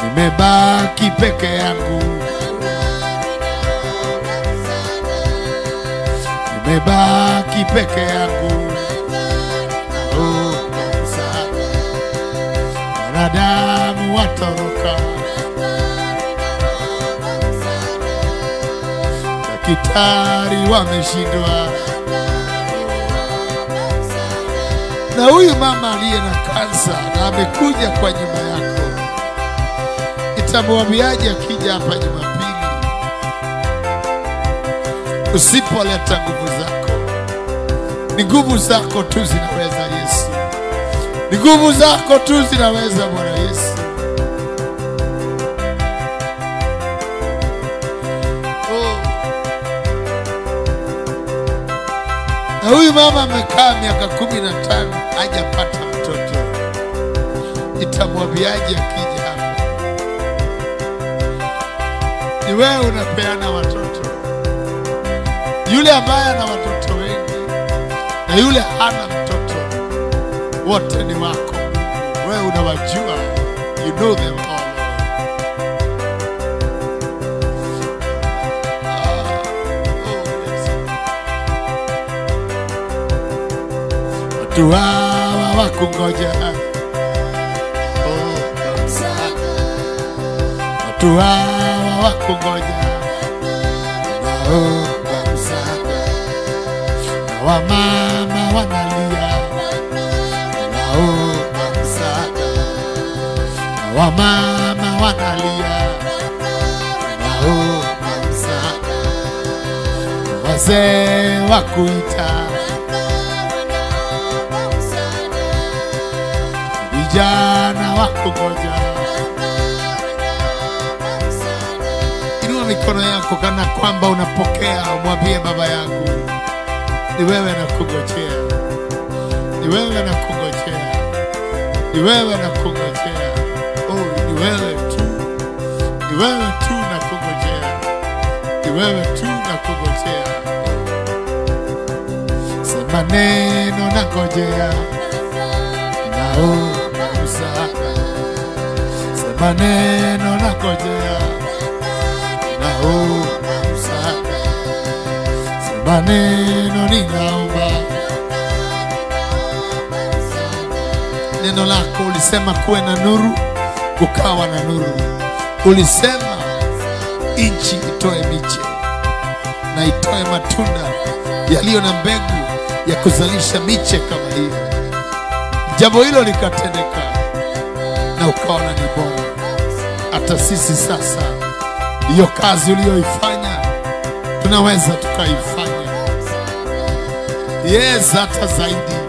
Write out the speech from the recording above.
nimebaki peke yangu, nimebaki peke yangu. Oh, msaada, wanadamu watoroka, daktari wameshindwa, na huyu mama aliye na kansa na amekuja kwa nyumba yako, itamwambiaje akija hapa Jumapili? Usipoleta nguvu zako, ni nguvu zako tu zinaweza Yesu, ni nguvu zako tu zinaweza Bwana Yesu. Na huyu mama amekaa miaka 15 hajapata mtoto, itamwambiaje akija hapa? Ni wewe unapeana watoto, yule ambaye ana watoto wengi na yule hana mtoto, wote ni wako. Wewe unawajua, you know them all. Watu hawa wakungoja, watu hawa wakungoja, naomba msaada. Na wamama wanalia, naomba msaada. Na wamama wanalia, naomba msaada. Na wazee wakuita, vijana wakungoja. Inua mikono yako kana kwamba unapokea, umwambie baba yangu, ni wewe nakungojea, ni wewe nakungojea, ni wewe nakungojea. Oh, ni wewe tu, ni wewe tu nakungojea, ni wewe tu nakungojea. Sema neno nangojea, naomba msaada. Sema neno nangojea, naomba msaada. Sema neno ninaomba. Neno lako ulisema kuwe na nuru, kukawa na nuru. Ulisema nchi itoe miche na itoe matunda yaliyo na mbegu ya kuzalisha miche kama hiyo. Jambo hilo likatendeka na ukaona ni bora. Hata sisi sasa hiyo kazi uliyoifanya tunaweza tukaifanya, yes, hata zaidi.